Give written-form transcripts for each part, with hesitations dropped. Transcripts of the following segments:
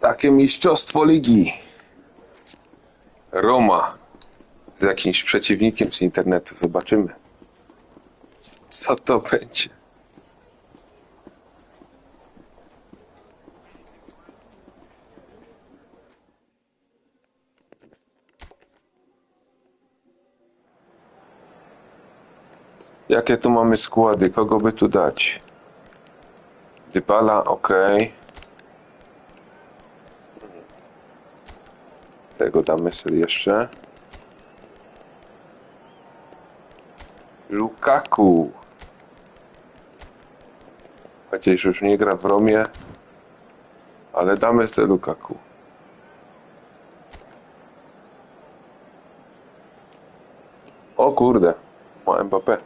Takie mistrzostwo ligi. Roma z jakimś przeciwnikiem z internetu. Zobaczymy, co to będzie. Jakie tu mamy składy? Kogo by tu dać? Dybala, ok. Tego damy sobie jeszcze. Lukaku. Chociaż już nie gra w Romie, ale damy sobie Lukaku. O kurde, ma Mbappé.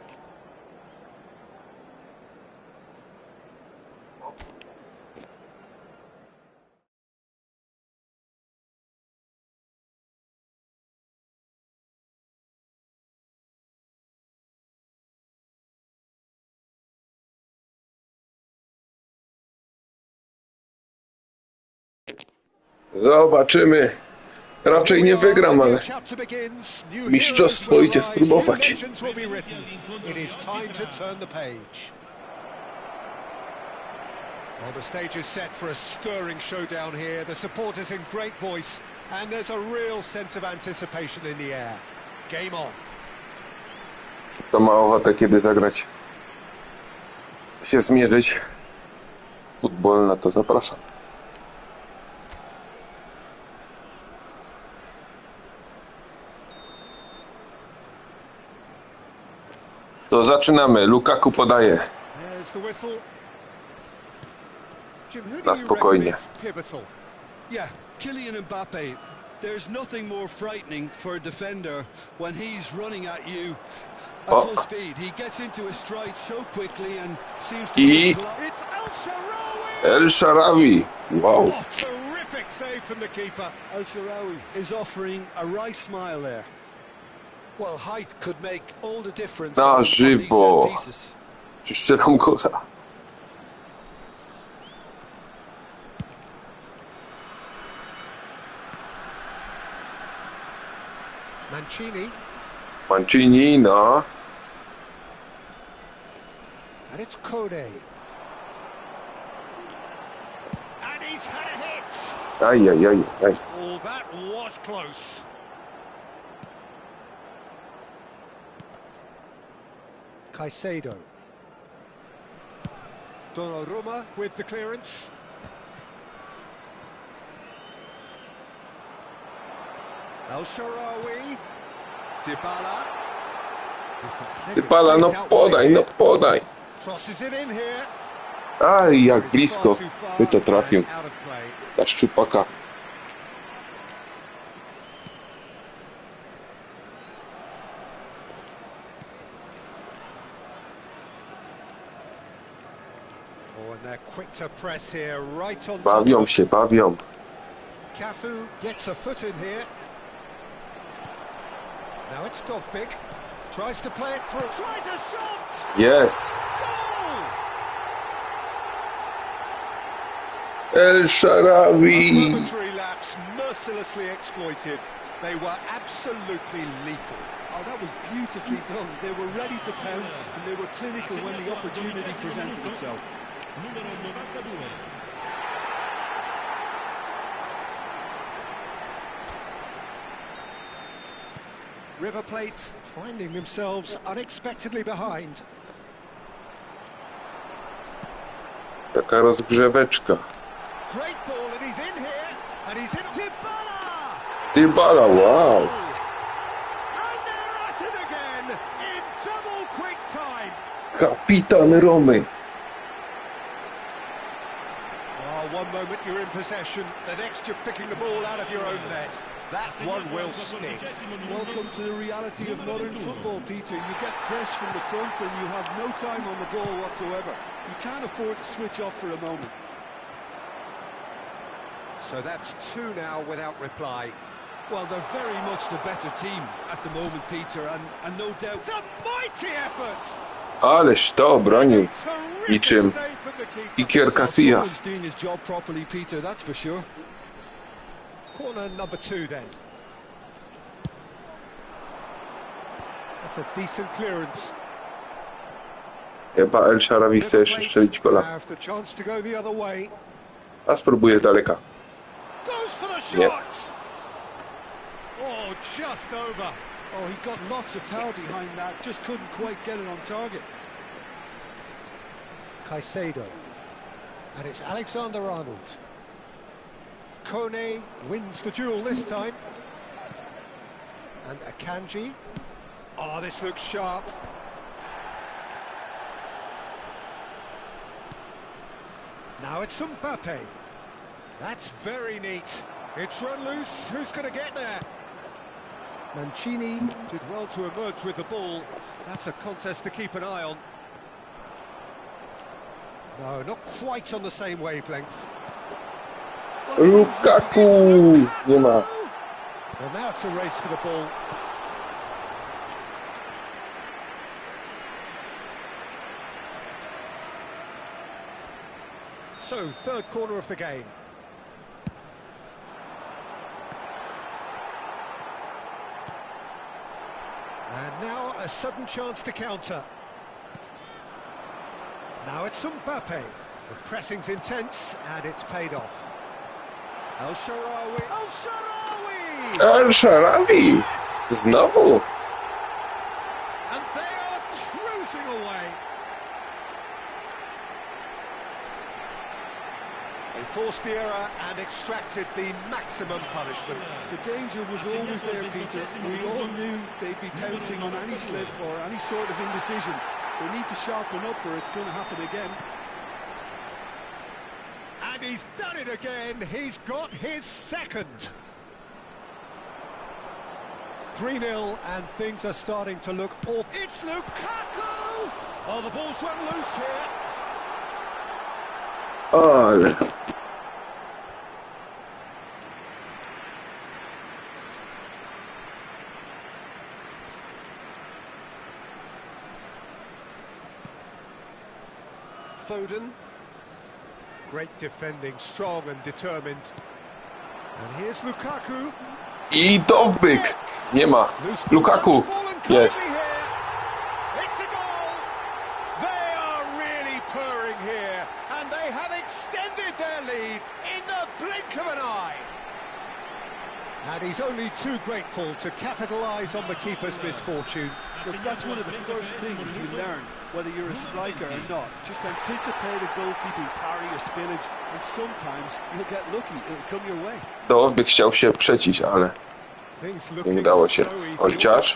Zobaczymy. Raczej nie wygram, ale mistrzostwo idzie spróbować. Well, the stage is set for a stirring showdown here. The supporters in great voice, and there's a real sense of anticipation in the air. Game on. Kto ma ochotę kiedy zagrać, się zmierzyć futbol, no to zapraszam. To zaczynamy. Lukaku podaje. Na spokojnie. Yeah, Kylian Mbappe. There's nothing more frightening for a defender when he's running at you at full speed. He gets into a stride so quickly and seems to It's El Shaarawy. Wow. Oh, terrific save from the keeper. El Shaarawy is offering a wry smile there. Well, height could make all the difference. Na żywo. Szczeram gola. Mancini, no. And it's Kode. And he's had a hit. Aj. Oh, that was close. Caicedo. Donnarumma with the clearance. El Shaarawy. Dybala. Dybala, no podaj. Crosses it in here. Aj, jak blisko by to trafił. Ta szczupaka. Bawią się. Cafu gets a foot in here. Now it's Dovbik. Tries to play it through. Tries a shot. Jest. El Shaarawy. Momentary lapse mercilessly exploited. They were absolutely lethal. Oh, that was beautifully done. They were ready to pounce and they were clinical when the opportunity presented itself. River Plate finding themselves unexpectedly behind. Taka rozgrzeweczka. Great ball and he's in here and he's in. Dybala, wow. And they're at it again in double quick time. Kapitan Romy. One moment you're in possession, the next you're picking the ball out of your own net. That one will sting. Welcome to the reality of modern football, Peter. You get pressed from the front and you have no time on the ball whatsoever. You can't afford to switch off for a moment. So that's two now without reply. Well, they're very much the better team at the moment, Peter, and no doubt... It's a mighty effort! Ależ to obronił niczym Iker Casillas. Doing his job properly, Peter, that's for sure. Corner number 2 then. That's a decent clearance. Chyba El Shaarawy chce jeszcze strzelić gola. Have the chance to go the other way. A spróbuję z daleka. Goes for the Nie. shot. Oh, just over. Oh, he got lots of power behind that, just couldn't quite get it on target. Caicedo. And it's Alexander-Arnold. Kone wins the duel this time. And Akanji. Oh, this looks sharp. Now it's Mbappe. That's very neat. It's run loose. Who's going to get there? Mancini did well to emerge with the ball. That's a contest to keep an eye on. No, not quite on the same wavelength. Lukaku! Nie ma. Well, now it's a race for the ball. So, third corner of the game. And now a sudden chance to counter. Now it's Mbappe. The pressing's intense and it's paid off. El Shaarawy. El Shaarawy! El Shaarawy! Znowu! And they are cruising away. They forced the error and extracted the maximum punishment. The danger was always there, Peter. We all knew they'd be pouncing on any slip or any sort of indecision. They need to sharpen up or it's going to happen again. And he's done it again. He's got his second. 3-0 and things are starting to look awful. It's Lukaku! Oh, the ball's run loose here. Ale... Foden. Great defending, strong and determined. And here's Lukaku. I to w byk! Nie ma. Lukaku! Jest. It's a goal! They are really purring here, and they have extended their lead in the blink of an eye. And he's only too grateful to capitalise on the keeper's misfortune. Look, that's one of the first things you learn, whether you're a striker or not. Just anticipate a goalkeeping parry or spillage, and sometimes you'll get lucky, it'll come your way. Dowodbyk chciał się przecić, ale nie udało się. Chociaż.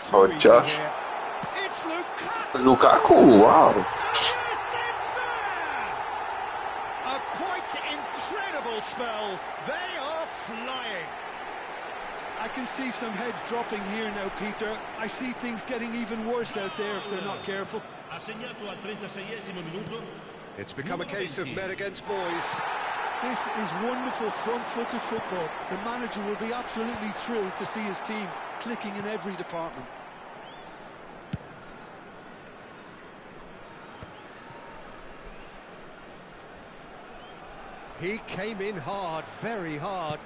Lukaku, wow! A quite incredible spell. They are flying. I can see some heads dropping here now, Peter. I see things getting even worse out there if they're not careful. It's become a case of men against boys. This is wonderful front-footed football. The manager will be absolutely thrilled to see his team clicking in every department. He came in hard, very hard.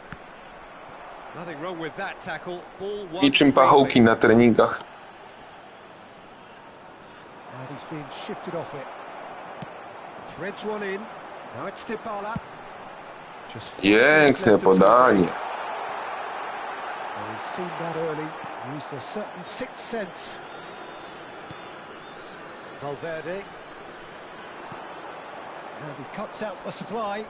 Nothing wrong with that tackle. Ball one. Niczym pachołki na treningach. And he's being shifted off it. Threads one in. Now it's cala. Piękne podanie. Well, he's seen that early. Used a certain sixth sense. Valverde. And he cuts out the supply.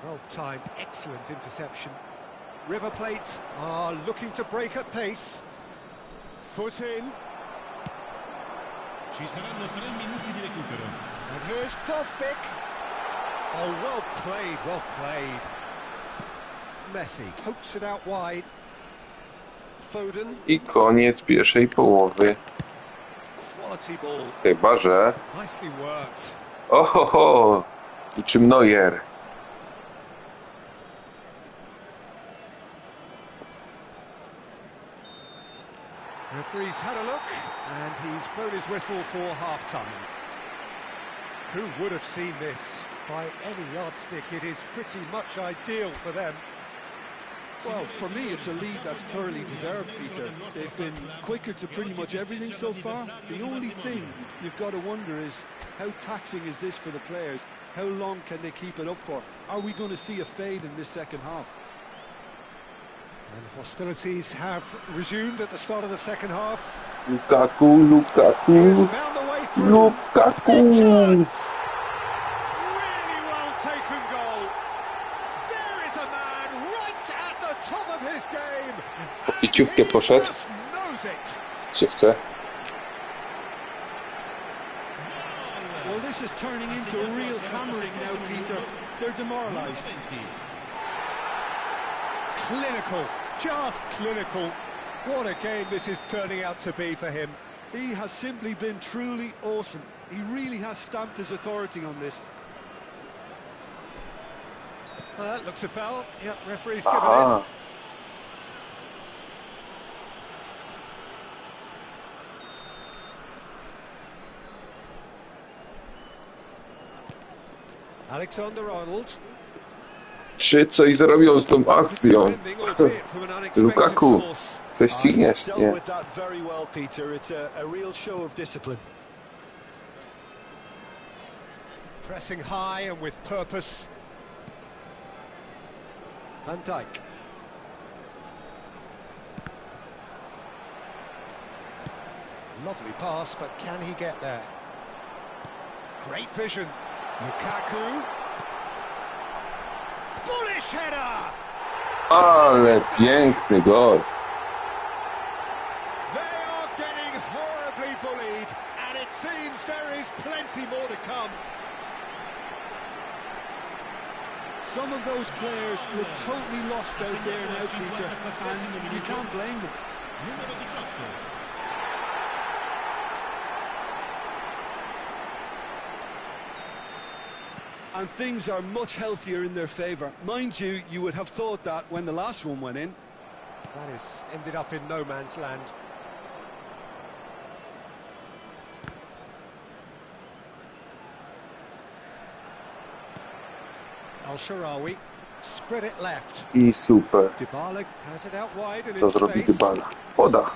Well timed, excellent interception. River Plate are looking to break at pace. Foot in. And here's Dovbyk. Oh, well played, well played. Messi pokes it out wide. Foden. I koniec pierwszej połowy. Quality ball. Chyba, że... Nicely worked. Ohoho! Niczym Neuer. Referee's had a look, and he's blown his whistle for half-time. Who would have seen this? By any yardstick, it is pretty much ideal for them. Well, for me, it's a lead that's thoroughly deserved, Peter. They've been quicker to pretty much everything so far. The only thing you've got to wonder is, how taxing is this for the players? How long can they keep it up for? Are we going to see a fade in this second half? And hostilities have resumed at the start of the second half. Lukaku, He Lukaku, has found the way through. Lukaku. Really well taken goal. There is a man right at the top of his game. Po piciówkę poszedł. Just knows it. Czy chce? Well, this is turning into a real hammering now, Peter. They're demoralised. Clinical, just clinical. What a game this is turning out to be for him. He has simply been truly awesome. He really has stamped his authority on this. That looks a foul. Yep, referee's given it. Aha. Alexander-Arnold. Czy coś zrobią z tą akcją? Defending, albeit from an unexpected Lukaku, source. prześcigniesz? Dealt Nie. with that very well, Peter. It's a real show of discipline. Pressing high and with purpose. Van Dijk. Lovely pass, but can he get there? Great vision. Lukaku. Bullish header! Ale piękny gol. They are getting horribly bullied, and it seems there is plenty more to come. Some of those players look totally lost out there now, Peter, and you can't blame them. And things are much healthier in their favour. Mind you, you would have thought that when the last one went in. That has ended up in no man's land. Al-Sharawi spread it left. I super. Dybala has it out wide and Co in zrobi space. Dybala? Poda.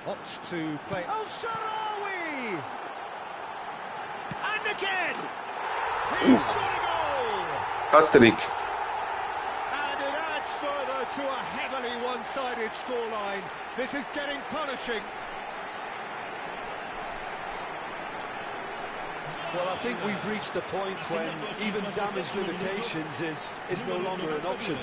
Opts to play. Al-Sharawi! And again! He's got a goal! Hat-trick. And it adds further to a heavily one-sided scoreline. This is getting punishing. Well, I think we've reached the point when even damage limitations is no longer an option.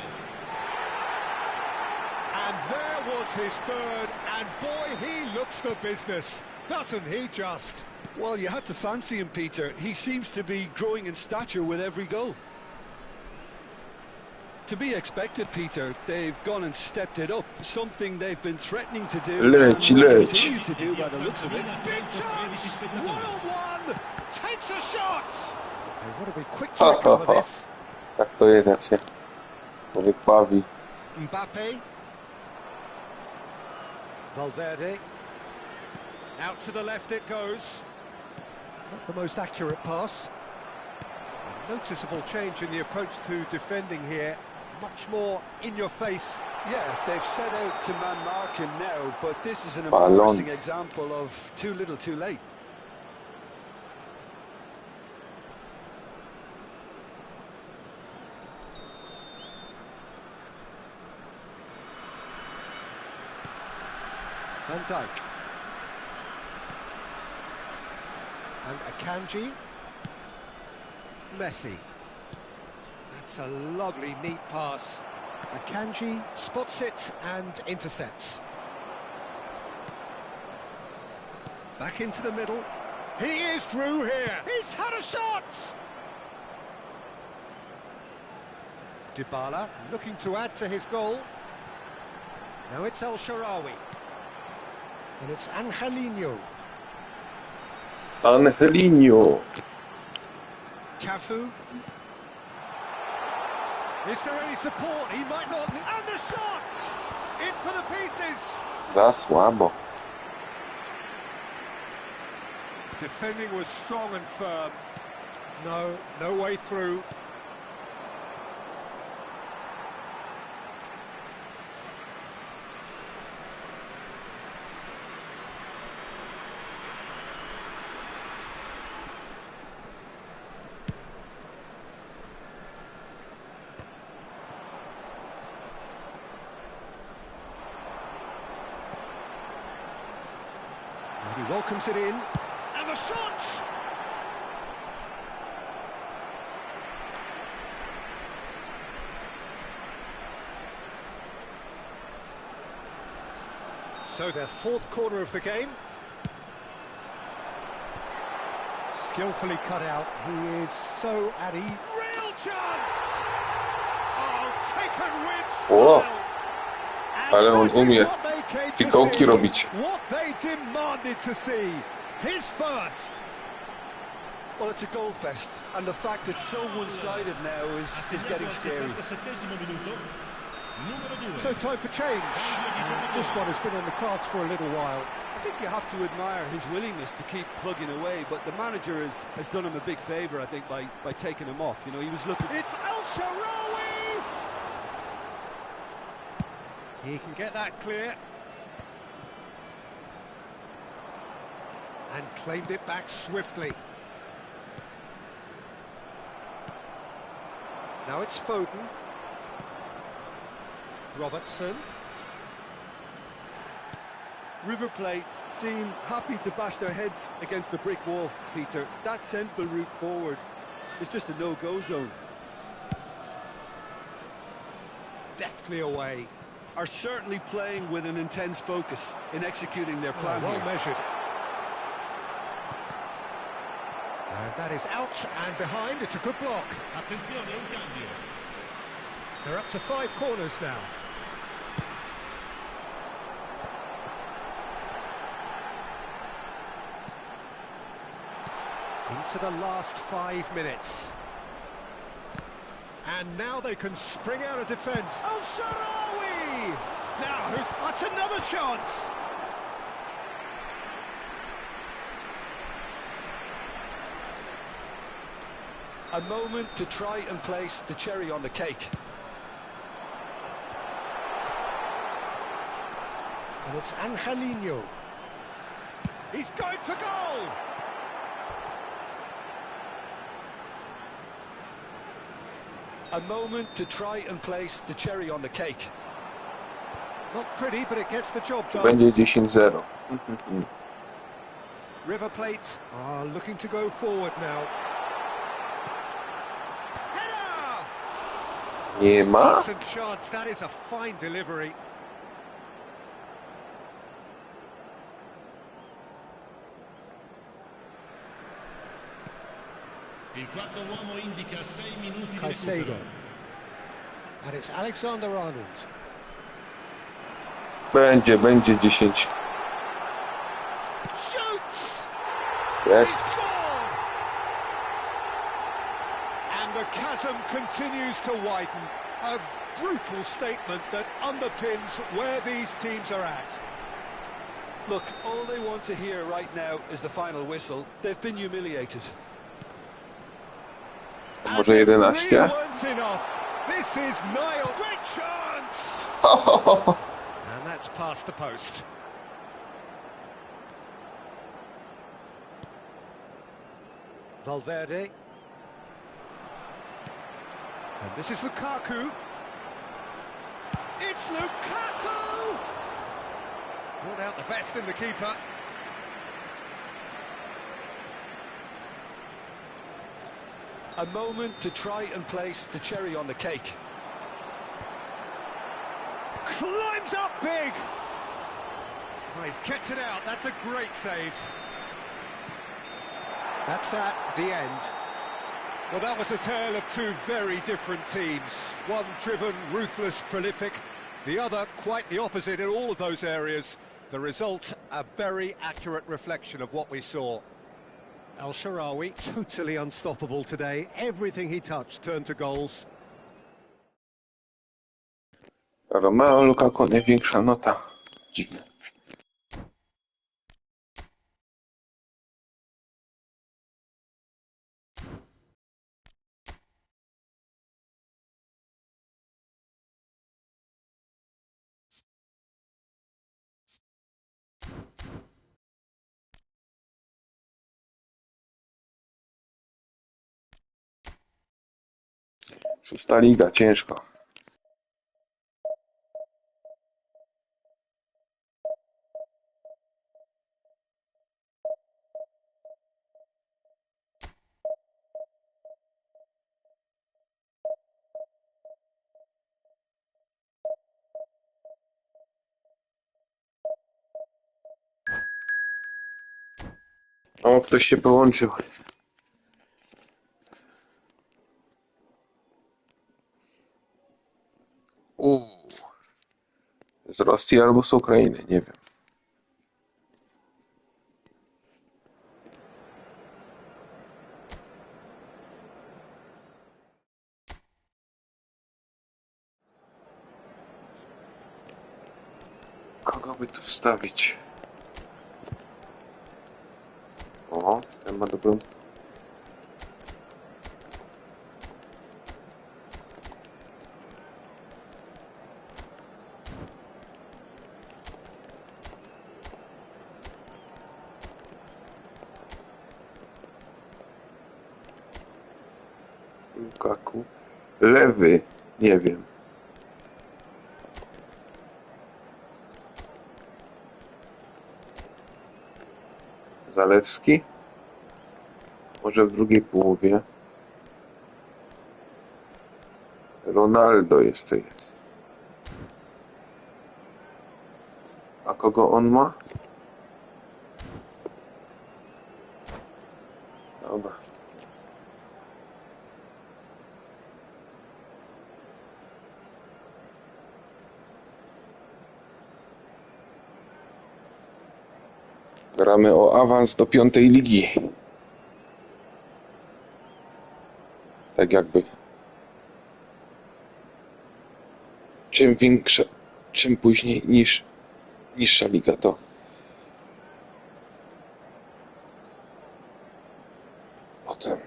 And there was his third, and boy, he looks the business, doesn't he just? Well, you had to fancy him, Peter. He seems to be growing in stature with every goal. To be expected, Peter. They've gone and stepped it up, something they've been threatening to do. Leć, and will leć. continue to do by the looks of it. Big chance! One-on-one! Takes a shot! They want to be quick to Ha, ha, recover ha. this. Tak to jest, jak się człowiek bawi. Mbappe. Valverde. Out to the left it goes. Not the most accurate pass. A noticeable change in the approach to defending here. Much more in your face. Yeah, they've set out to man mark him now, but this is an Balons. embarrassing example of too little too late. Van Dijk. And Akanji. Messi. That's a lovely, neat pass. Akanji spots it and intercepts. Back into the middle. He is through here. He's had a shot! Dybala looking to add to his goal. Now it's El-Shaarawy. And it's Angelino. Angelino. Cafu. Is there any support? He might not. And the shot! In for the pieces. Za słabo. Defending was strong and firm. No, no way through. And he welcomes it in. And the shot! So their fourth corner of the game. Skillfully cut out. He is so at ease. Real chance! Oh, taken with O, style. ale on And that is umie what they came to fikołki see, robić. What they demanded to see. His first. Well, it's a goal fest, and the fact it's so one-sided now is getting scary. So time for change. And this one has been on the cards for a little while. I think you have to admire his willingness to keep plugging away, but the manager has done him a big favour, I think, by taking him off. You know, he was looking... It's El Shaarawy! He can get that clear. And claimed it back swiftly. Now it's Foden. Robertson. River Plate seem happy to bash their heads against the brick wall, Peter. That central route forward is just a no-go zone. Deftly away. Are certainly playing with an intense focus in executing their plan Well here. measured. And that is out and behind. It's a good block. They're up to 5 corners now. Into the last 5 minutes. And now they can spring out of defence. El Shaarawy! Now, that's another chance! A moment to try and place the cherry on the cake. And it's Angelino. He's going for goal! A moment to try and place the cherry on the cake. Not pretty, but it gets the job done. Będzie 10-0. River Plate are looking to go forward now. Header! Nie ma? Decent chance, that is a fine delivery. Il quarto uomo indica 6 minuti di Caicedo. recupero. And it's Alexander-Arnold. Będzie 10. Shoots! Jest. Scored! And the chasm continues to widen. A brutal statement that underpins where these teams are at. Look, all they want to hear right now is the final whistle. They've been humiliated. Może 11? Weren't enough. This is Niall. Great chance! And that's past the post. Valverde. And this is Lukaku. It's Lukaku! Brought out the best in the keeper. A moment to try and place the cherry on the cake. Climbs up big! Oh, he's kept it out. That's a great save. That's that, the end. Well, that was a tale of two very different teams. One driven, ruthless, prolific. The other quite the opposite in all of those areas. The result, a very accurate reflection of what we saw. El Shaarawy, totally unstoppable today. Everything he touched turned to goals. Romeo Lukaku największa nota. Dziwne. Szósta liga, ciężko. O, ktoś się połączył. Z Rosji albo z Ukrainy, nie wiem. Kogo by tu wstawić? O, ten ma dobrą. Lukaku. Lewy, nie wiem. Zalewski? Może w drugiej połowie. Ronaldo jeszcze jest. A kogo on ma? Dobra. Gramy o awans do 5. ligi. Tak jakby. Czym większa, czym później niższa liga, to potem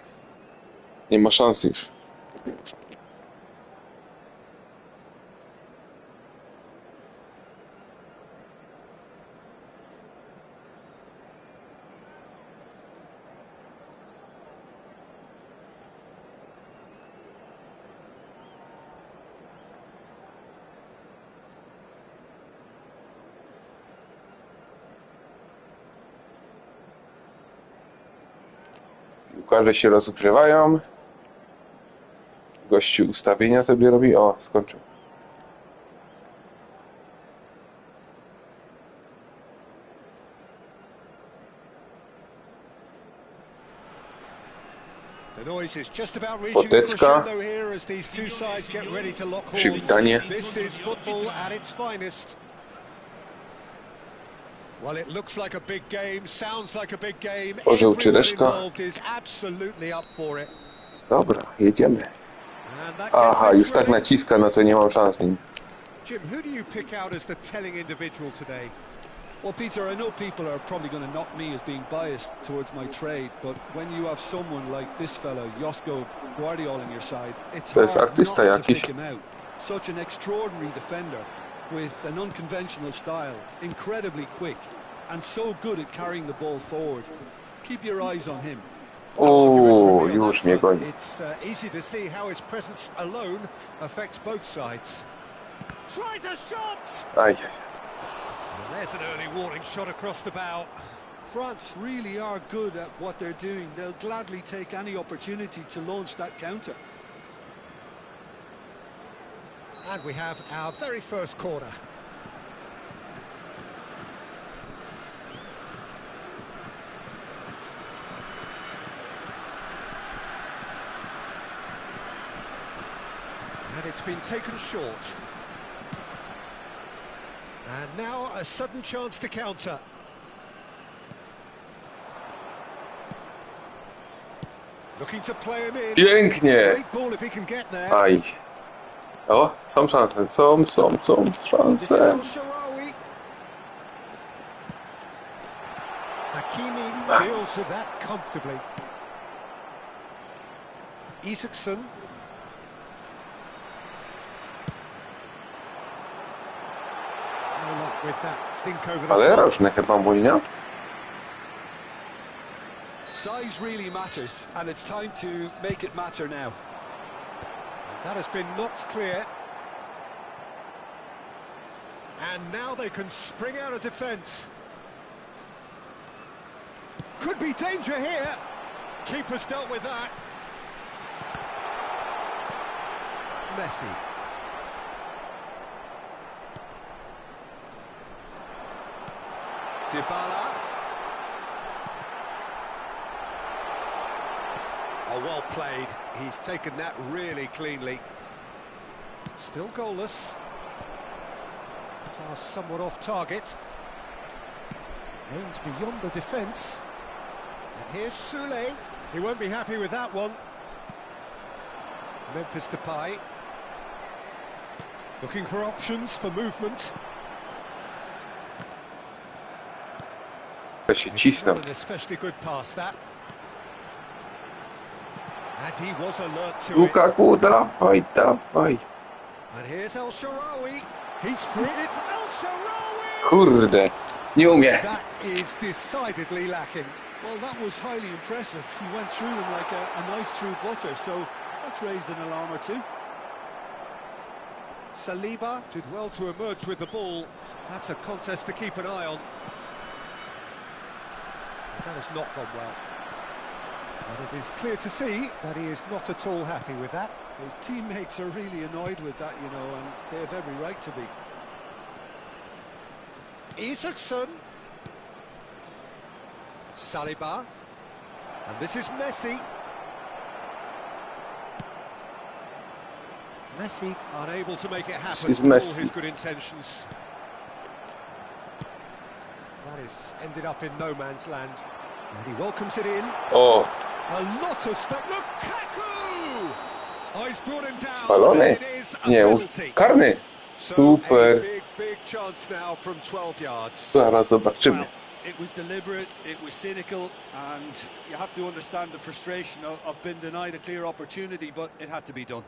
nie ma szans już. Piłkarze się rozgrzewają. Gościu ustawienia sobie robi. O, skończył. The noise is just about reaching a crescendo here as these two sides get ready to lock horns. Przywitanie. This is football at its finest. Well, it looks like a big game, sounds like a big game. Orzeł czy Everyone reszka? involved is absolutely up for it. Dobra, jedziemy. And that gets Aha, them już tak ready. naciska, no to nie mam szans z nim. Jim, who do you pick out as the telling individual today? Well, Peter, I know people are probably going to knock me as being biased towards my trade, but when you have someone like this fellow, Josko Guardiola, on your side, it's To jest hard artysta not to jakiś. pick him out. Such an extraordinary defender with an unconventional style, incredibly quick, and so good at carrying the ball forward. Keep your eyes on him. O, już mnie goni. It's easy to see how his presence alone affects both sides. Tries a shot! Aj, And there's an early warning shot across the bow. France really are good at what they're doing. They'll gladly take any opportunity to launch that counter. And we have our very first corner. And it's been taken short. And now a sudden chance to counter. Looking to play him in. pięknie. Great ball if he can get there. Aj. O, są szanse, są This is szanse. El Shaarawy. Hakimi deals with that comfortably. Isaacson. No luck with that dink over the Ale top. roczne chyba mój, nie? Size really matters, and it's time to make it matter now. That has been knocked clear. And now they can spring out of defence. Could be danger here. Keeper's dealt with that. Messi. Dybala. Oh, well played. He's taken that really cleanly. Still goalless. Pass somewhat off target. Aimed beyond the defence. And here's Sule. He won't be happy with that one. Memphis Depay. Looking for options for movement. To się cisną. An especially good pass that. And he was alert to it. Lukaku, dawaj, dawaj. And here's El Shaarawy. He's free. It's El Shaarawy. Kurde, nie umie. That is decidedly lacking. Well, that was highly impressive. He went through them like a knife through butter, so that's raised an alarm or two. Saliba did well to emerge with the ball. That's a contest to keep an eye on. That has not gone well. But it is clear to see that he is not at all happy with that. His teammates are really annoyed with that, you know, and they have every right to be. Isaacson. Saliba. And this is Messi. Messi unable to make it happen is for all Messi. his good intentions. That is ended up in no man's land. And he welcomes it in. O, A lot of stuff. Lukaku! Oh, he's brought him down. spalony. And it is a Nie, penalty. karny. So a Super. big chance now from 12 yards. Zaraz zobaczymy. Well, it was deliberate, it was cynical, and you have to understand the frustration of being denied a clear opportunity, but it had to be done.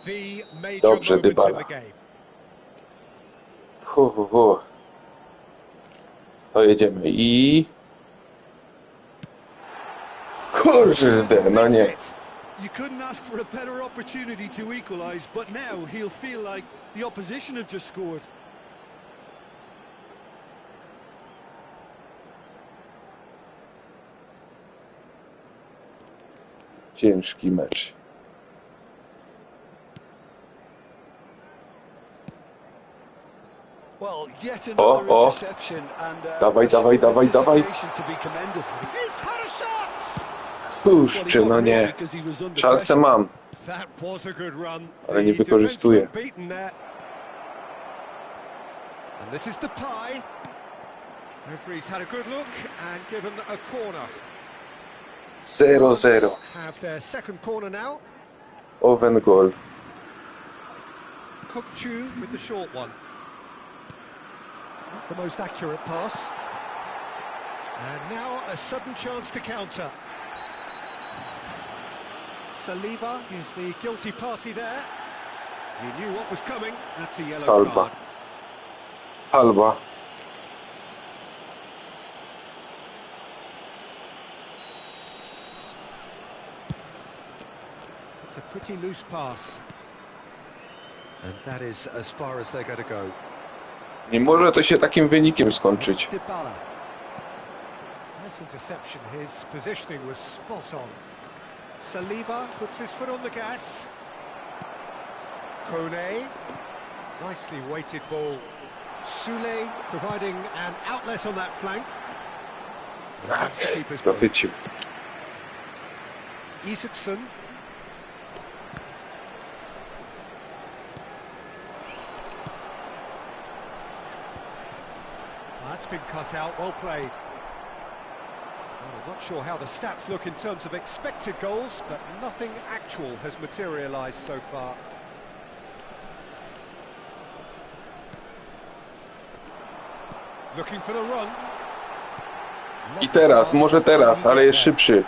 The major Dobrze, moment in Dybala. the game. To jedziemy i... Kurde, no nie. You couldn't ask for a better opportunity to equalise, but now he'll feel like the opposition have just scored. Ciężki mecz. Well, yet another interception and Dawaj, a show dawaj, of dawaj, dawaj. anticipation to be commended. He's had a shot! Kurczę, no nie. Szansę mam, That was a good run. ale nie The wykorzystuję. defence looked beaten there. And this is Depay. Referee's had a good look and given a corner. 0-0. Have their second corner now. Owen goal. Kokchu with the short one. Not the most accurate pass. And now a sudden chance to counter. Saliba is the guilty party there. He knew what was coming. That's a yellow Salva. card. Alba. It's a pretty loose pass. And that is as far as they're going to go. Nie może to się takim wynikiem skończyć. Dybala. Nice interception. His positioning was spot on. Saliba puts his foot on the gas. Kone. Nicely weighted ball. Sule providing an outlet on that flank. And that's the keeper's goal. Zapycił. Isaacson. That's been cut out, well played. Well, I'm not sure how the stats look in terms of expected goals, but nothing actual has materialised so far. Looking for the run. I teraz, może teraz, ale jest szybszy.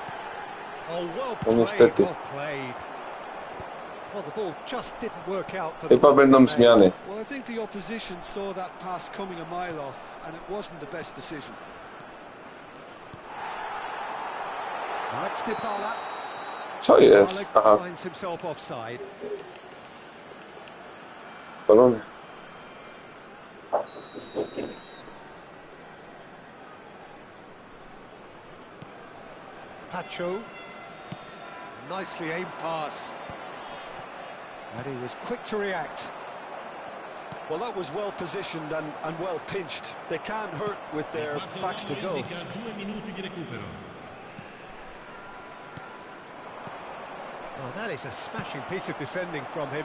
Oh, well No played, niestety. well played. Well, the ball just didn't work out for Chyba the będą zmiany. Well, I think the opposition saw that pass coming a mile off, and it wasn't the best decision. Now it's Footbal. Co jest? Aha, Finds himself offside. balony. Pacho. Nicely aimed pass. And he was quick to react. Well, that was well positioned and well pinched. They can't hurt with their backs to goal. Indica 2 minuti di recupero. Oh, that is a smashing piece of defending from him.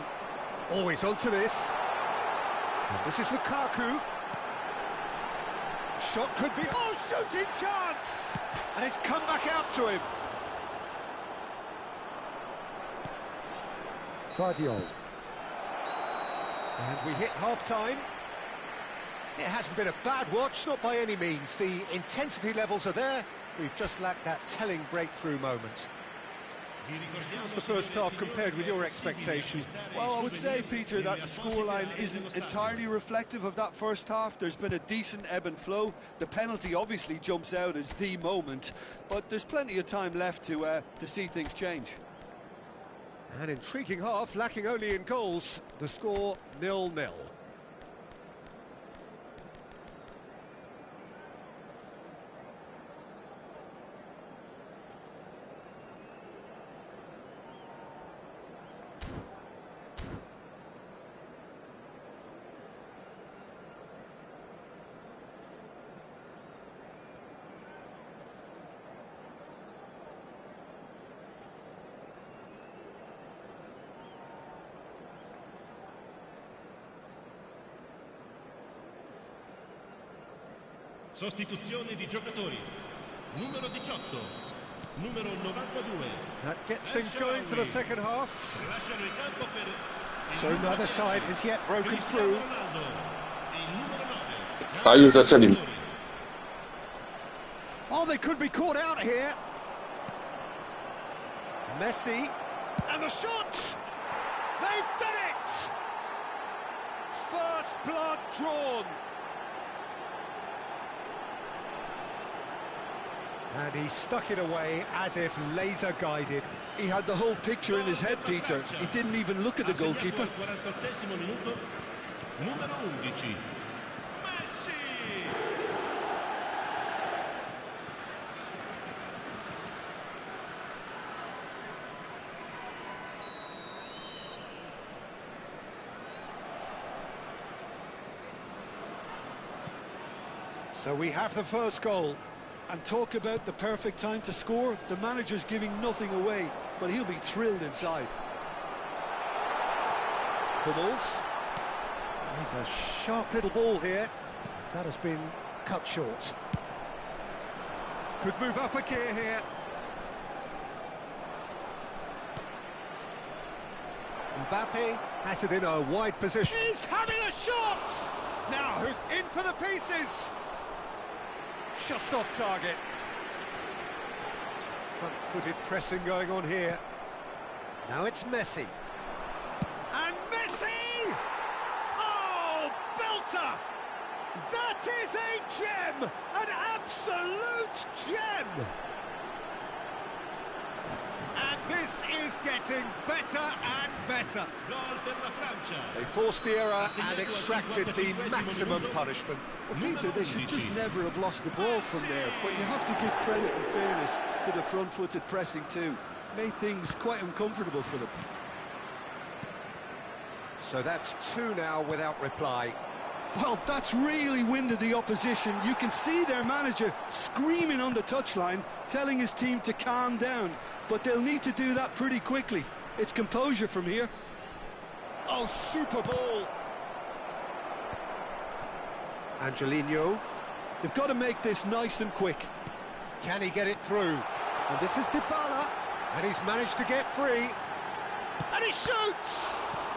Always onto this. And this is Lukaku. Shot could be... Oh, shooting chance! And it's come back out to him. Guardiola. And we hit half-time. It hasn't been a bad watch, not by any means. The intensity levels are there. We've just lacked that telling breakthrough moment. How's the first half compared with your expectations? Well, I would say, Peter, that the scoreline isn't entirely reflective of that first half. There's been a decent ebb and flow. The penalty obviously jumps out as the moment, but there's plenty of time left to see things change. An intriguing half, lacking only in goals. The score 0-0. Sostituzione di giocatori. Numero 18, numero 92. That gets things going for the second half. Lasciano il campo per So neither side has yet broken through. Ronaldo. Il numero 9. A już zaczęli. Oh, they could be caught out here. Messi. And the shot! They've done it! First blood drawn. And he stuck it away as if laser guided. He had the whole picture in his head, Peter. He didn't even look at the goalkeeper. 48esimo minuto. Numero 11. Messi! So we have the first goal. And talk about the perfect time to score. The manager's giving nothing away, but he'll be thrilled inside. Hummels. There's a sharp little ball here. That has been cut short. Could move up a gear here. Mbappe has it in a wide position. He's having a shot! Now who's in for the pieces? Just off target. Front-footed pressing going on here. Now it's Messi. And Messi! Oh, belter! That is a gem! An absolute gem! And this is getting better and better. Gol per la Francia. They forced the error and extracted the maximum punishment. Well, Peter, they should just never have lost the ball from there, but you have to give credit and fairness to the front-footed pressing too. Made things quite uncomfortable for them. So that's 2 now without reply. Well, that's really winded the opposition. You can see their manager screaming on the touchline, telling his team to calm down, but they'll need to do that pretty quickly. It's composure from here. Oh, super ball! Angelino. They've got to make this nice and quick. Can he get it through? And this is Dybala, and he's managed to get free. And he shoots!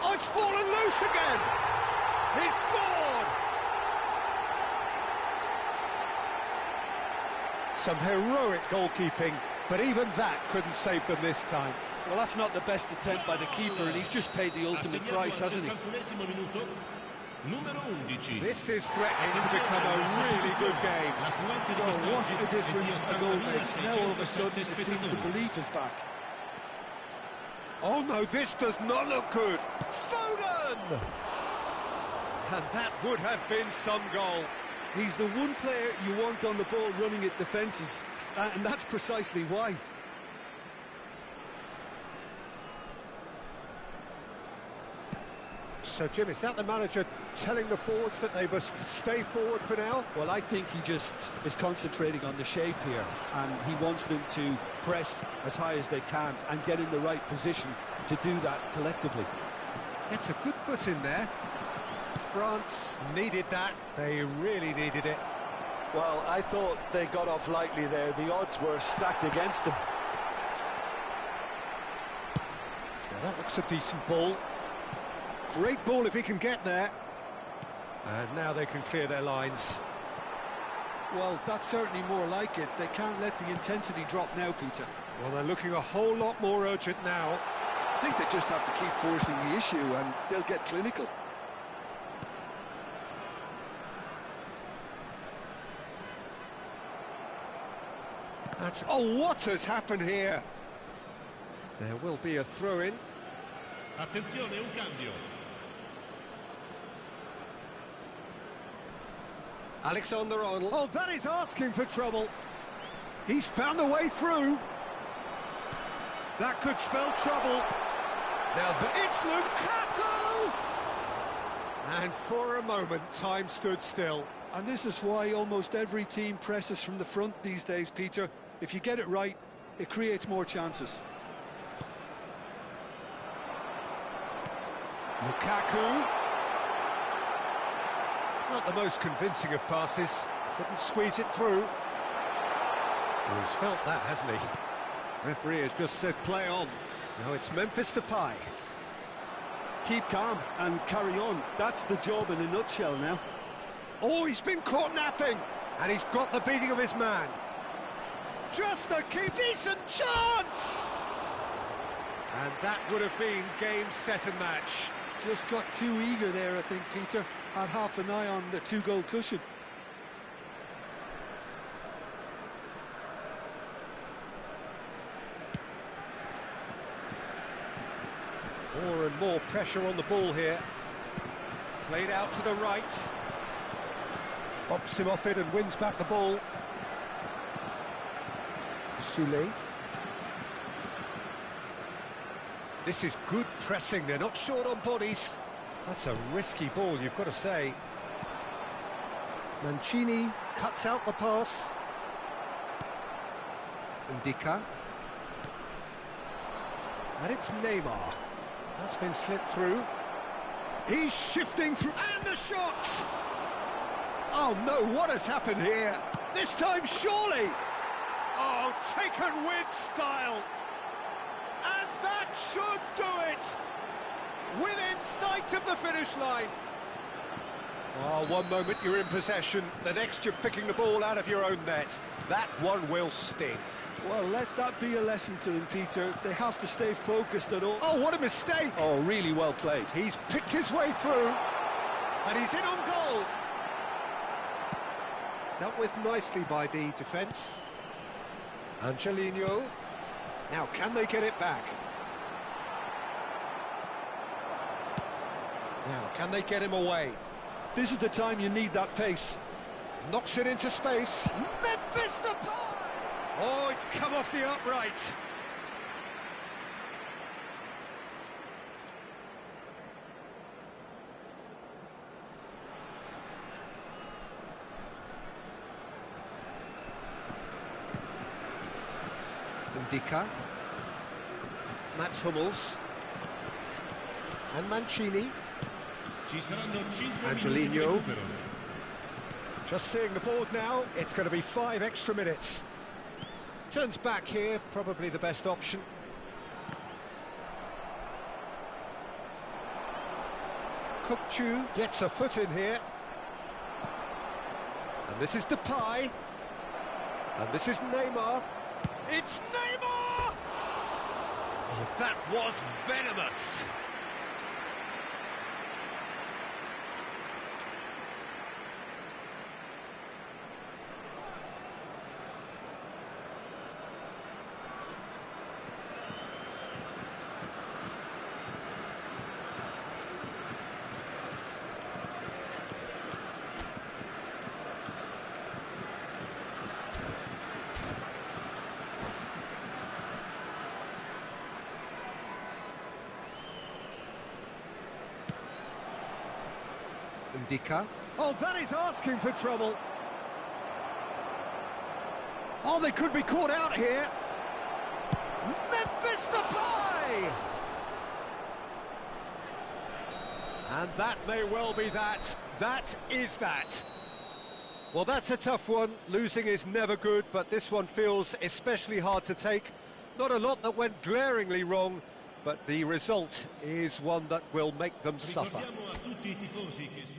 Oh, it's fallen loose again! He scored! Some heroic goalkeeping, but even that couldn't save them this time. Well, that's not the best attempt by the keeper, and he's just paid the ultimate price, hasn't he? Numero 11. This is threatening to become a really good game. La fluente di Well, what quest'oggi a difference è di a goal makes. 80.600 Now all of a sudden it seems the spettatori. belief is back. Oh no, this does not look good. Foden! And that would have been some goal. He's the one player you want on the ball running at defences, and that's precisely why. So Jim, is that the manager telling the forwards that they must stay forward for now? Well, I think he just is concentrating on the shape here, and he wants them to press as high as they can and get in the right position to do that collectively. It's a good foot in there. France needed that. They really needed it. Well, I thought they got off lightly there. The odds were stacked against them. Now that looks a decent ball. Great ball if he can get there. And now they can clear their lines. Well, that's certainly more like it. They can't let the intensity drop now, Peter. Well, they're looking a whole lot more urgent now. I think they just have to keep forcing the issue and they'll get clinical. Oh, what has happened here? There will be a throw-in. Attenzione, un cambio. Alexander-Arnold. Oh, that is asking for trouble. He's found a way through. That could spell trouble. Now, it's Lukaku! And for a moment, time stood still. And this is why almost every team presses from the front these days, Peter. If you get it right, it creates more chances. Lukaku. Not the most convincing of passes. Couldn't squeeze it through. Well, he's felt that, hasn't he? Referee has just said play on. Now it's Memphis Depay. Keep calm and carry on. That's the job in a nutshell now. Oh, he's been caught napping. And he's got the beating of his man. Just a keep decent chance! And that would have been game, set and match. Just got too eager there, I think, Peter. Had half an eye on the two-goal cushion. More and more pressure on the ball here. Played out to the right. Bumps him off it and wins back the ball. Soulé. This is good pressing, they're not short on bodies. That's a risky ball, you've got to say. Mancini cuts out the pass. Ndika. And it's Neymar. That's been slipped through. He's shifting through, and the shot! Oh no, what has happened here? This time, surely! Oh, taken with style! And that should do it! Within sight of the finish line! Oh, one moment you're in possession, the next you're picking the ball out of your own net. That one will sting. Well, let that be a lesson to them, Peter. They have to stay focused at all. Oh, what a mistake! Oh, really well played. He's picked his way through, and he's in on goal. Dealt with nicely by the defence. Angelino. Now, can they get it back? Now, can they get him away? This is the time you need that pace. Knocks it into space. Memphis Depay! Oh, it's come off the upright. Ndika. Mats Hummels. And Mancini. Ci saranno 5 minuti di Angelino. recupero. Just seeing the board now, it's going to be 5 extra minutes. Turns back here, probably the best option. Kukçu gets a foot in here. And this is Depay. And this is Neymar. It's Neymar! Oh, that was venomous. Ndika. Oh, that is asking for trouble. Oh, they could be caught out here. Memphis Depay! And that may well be that. That is that. Well, that's a tough one. Losing is never good, but this one feels especially hard to take. Not a lot that went glaringly wrong, but the result is one that will make them suffer. Ricordiamo a tutti I tifosi che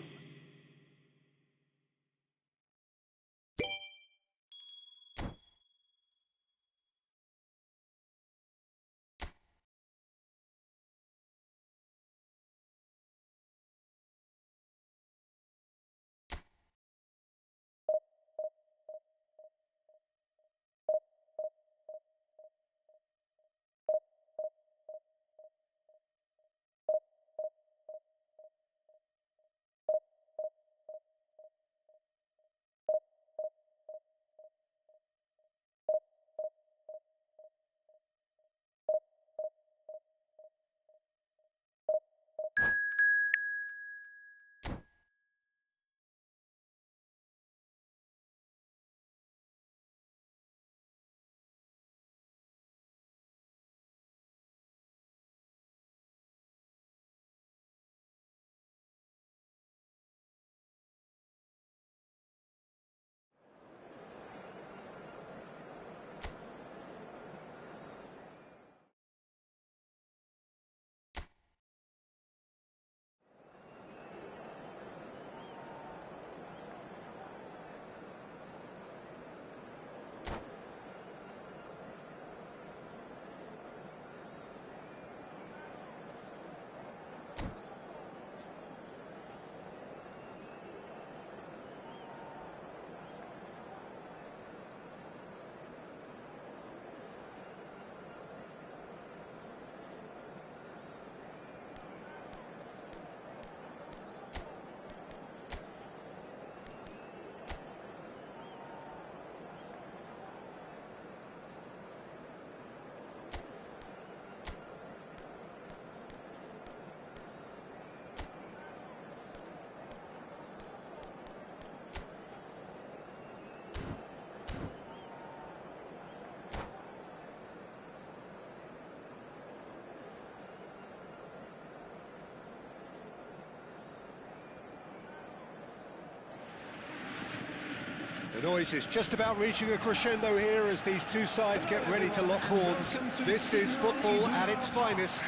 The noise is just about reaching a crescendo here as these two sides get ready to lock horns. This is football at its finest.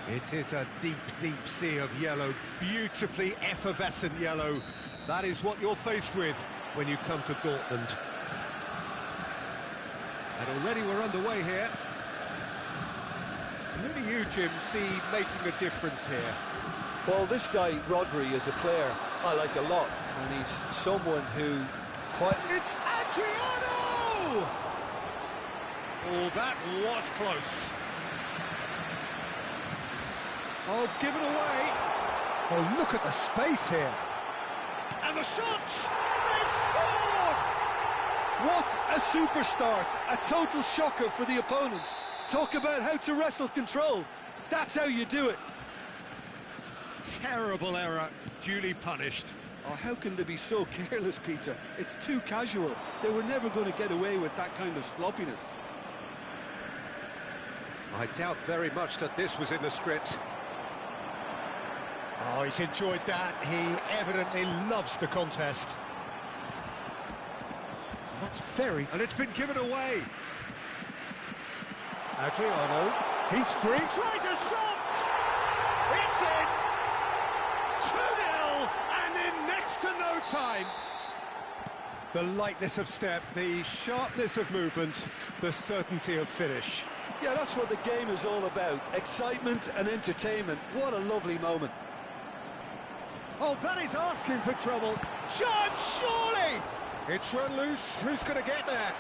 It is a deep, deep sea of yellow, beautifully effervescent yellow. That is what you're faced with when you come to Dortmund. And already we're underway here. Who do you, Jim, see making a difference here? Well, this guy, Rodri, is a player I like a lot, and he's someone who quite... It's Adriano! Oh, that was close. Oh, give it away. Oh, look at the space here. And the shots! They've scored! What a super start! A total shocker for the opponents. Talk about how to wrestle control. That's how you do it. Terrible error, duly punished. Oh, how can they be so careless, Peter? It's too casual. They were never going to get away with that kind of sloppiness. I doubt very much that this was in the script. Oh, he's enjoyed that. He evidently loves the contest. That's very... And it's been given away. Adriano, he's free. Tries a shot! It's in! 2-0, and in next to no time. The lightness of step, the sharpness of movement, the certainty of finish. Yeah, that's what the game is all about. Excitement and entertainment. What a lovely moment. Oh, that is asking for trouble. Chance, surely! It's run loose. Who's going to get there?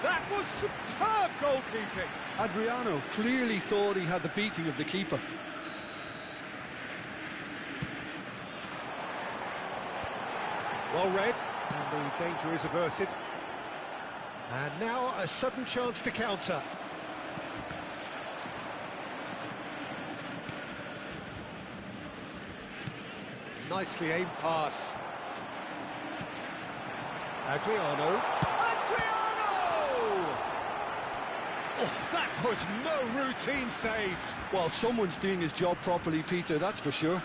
That was superb goalkeeping. Adriano clearly thought he had the beating of the keeper. Well read, and the danger is averted. And now a sudden chance to counter. Nicely aimed pass. Adriano! Oh, that was no routine save. Well, someone's doing his job properly, Peter, that's for sure.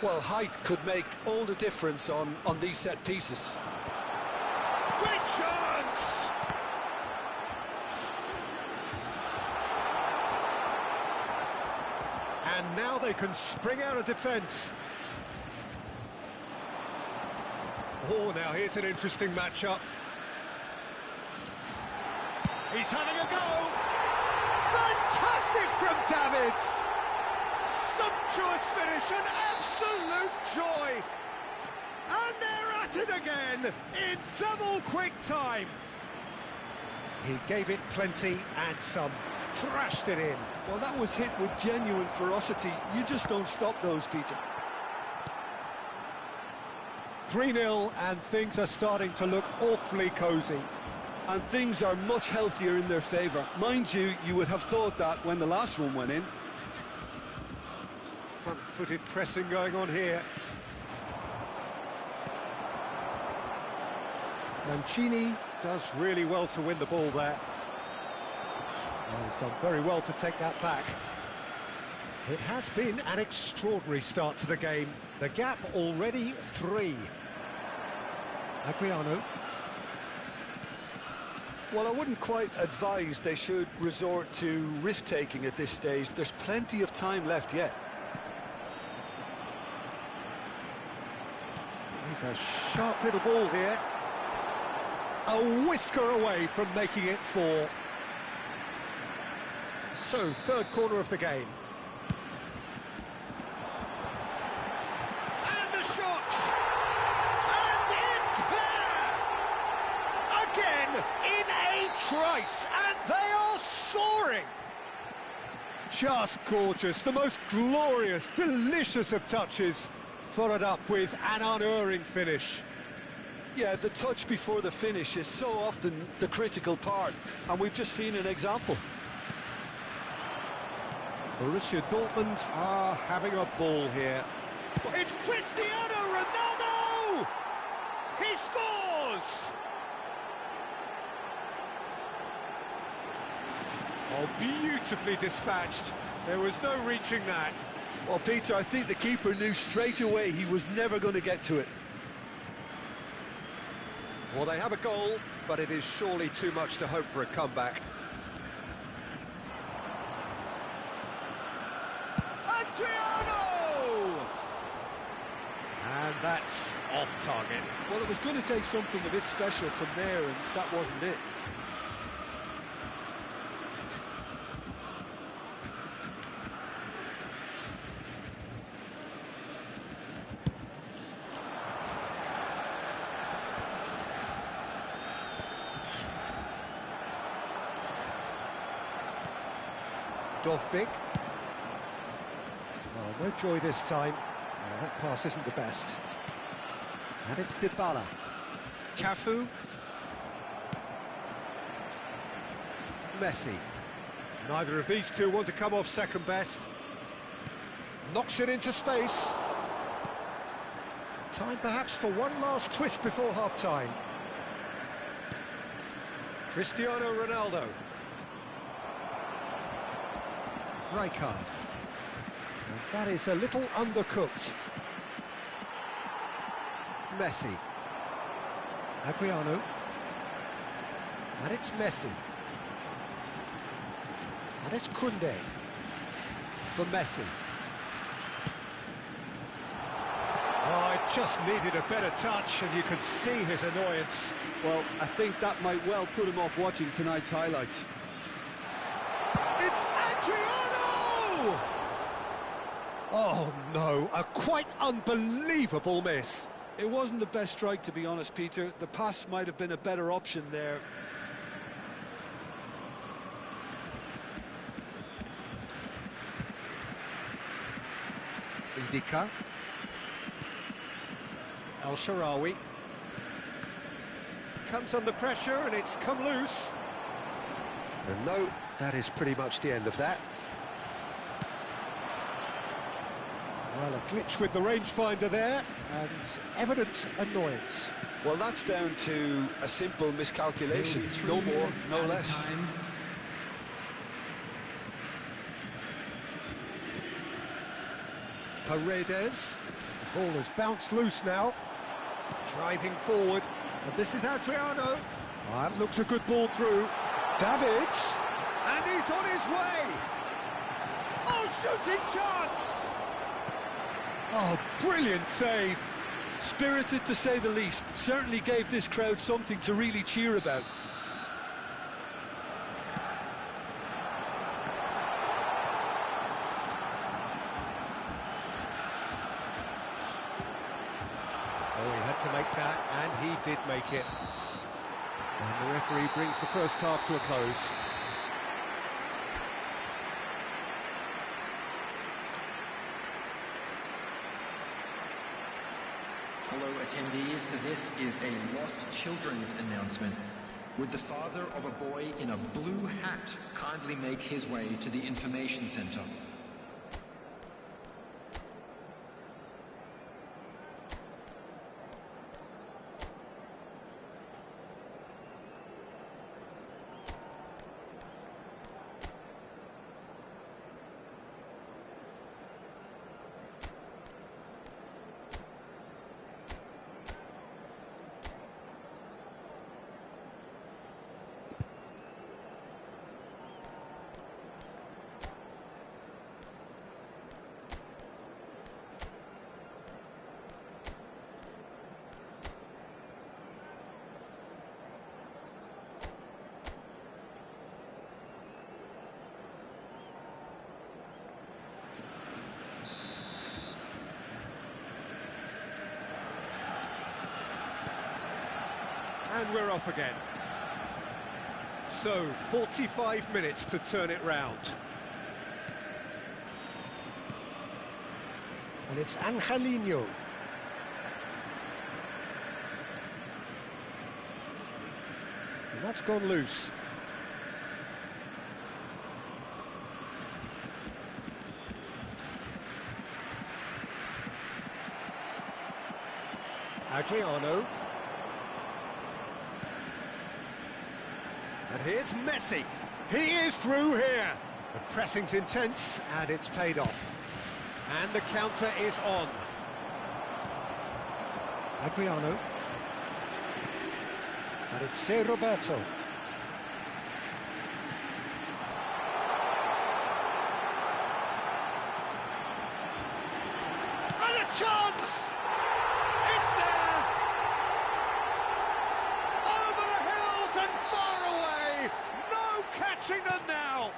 Well, height could make all the difference on these set pieces. Great chance! And now they can spring out of defence. Oh, now here's an interesting matchup. He's having a go! Fantastic from Davids! Sumptuous finish, an absolute joy! And they're at it again, in double quick time! He gave it plenty and some, thrashed it in. Well, that was hit with genuine ferocity. You just don't stop those, Peter. 3-0, and things are starting to look awfully cosy. And things are much healthier in their favour. Mind you, you would have thought that when the last one went in. Front-footed pressing going on here. Mancini does really well to win the ball there. Oh, he's done very well to take that back. It has been an extraordinary start to the game. The gap already 3. Adriano. Well, I wouldn't quite advise they should resort to risk-taking at this stage. There's plenty of time left yet. He's a sharp little ball here. A whisker away from making it 4. So, third corner of the game. And the shot! And it's there! Again, in a trice, and they are soaring! Just gorgeous, the most glorious, delicious of touches, followed up with an unerring finish. Yeah, the touch before the finish is so often the critical part, and we've just seen an example. Borussia Dortmund are having a ball here. It's Cristiano Ronaldo! He scores! Oh, beautifully dispatched. There was no reaching that. Well, Peter, I think the keeper knew straight away he was never going to get to it. Well, they have a goal, but it is surely too much to hope for a comeback. Adriano! And that's off target. Well, it was going to take something a bit special from there, and that wasn't it. Dovbik. Oh, no joy this time. That pass isn't the best. And it's Dybala. Cafu. Messi. Neither of these two want to come off second best. Knocks it into space. Time perhaps for one last twist before half-time. Cristiano Ronaldo. Rijkaard. And that is a little undercooked. Messi. Adriano. And it's Messi. And it's Koundé. For Messi. Oh, it just needed a better touch, and you could see his annoyance. Well, I think that might well put him off watching tonight's highlights. It's Adriano! Oh, no, a quite unbelievable miss. It wasn't the best strike, to be honest, Peter. The pass might have been a better option there. Indica. El Shaarawy. Comes under pressure and it's come loose. And no, that is pretty much the end of that. Well, a glitch with the rangefinder there, and evident annoyance. Well, that's down to a simple miscalculation. No more, no less. Paredes. The ball has bounced loose now. Driving forward. And this is Adriano. That looks a good ball through. Davids. And he's on his way. Oh, shooting chance! Oh, brilliant save. Spirited, to say the least. Certainly gave this crowd something to really cheer about. Oh, he had to make that, and he did make it. And the referee brings the first half to a close. Hello attendees, this is a lost children's announcement. Would the father of a boy in a blue hat kindly make his way to the information center? And we're off again. So, 45 minutes to turn it round. And it's Angelino. And that's gone loose. Adriano. And here's Messi. He is through here. The pressing's intense, and it's paid off. And the counter is on. Adriano. And it's Roberto. And a chance! It's there! Over the hills and far away! No catching them now!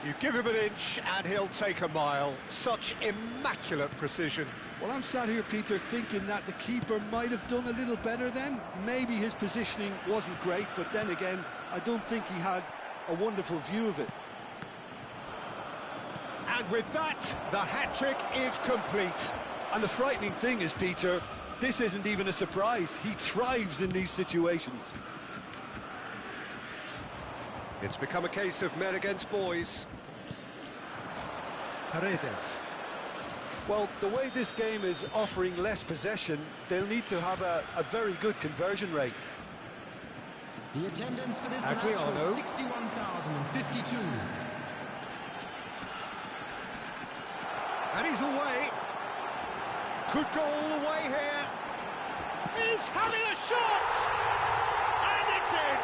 You give him an inch, and he'll take a mile. Such immaculate precision. Well, I'm sat here, Peter, thinking that the keeper might have done a little better then. Maybe his positioning wasn't great, but then again, I don't think he had a wonderful view of it. And with that, the hat-trick is complete. And the frightening thing is, Peter, this isn't even a surprise. He thrives in these situations. It's become a case of men against boys. Paredes. Well, the way this game is offering less possession, they'll need to have a very good conversion rate. The attendance for this match Adriano. was 61,052. And he's away. Could go all the way here. He's having a shot! And it's in!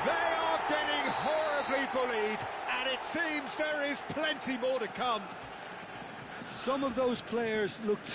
They are getting horribly bullied, and it seems there is plenty more to come. Some of those players look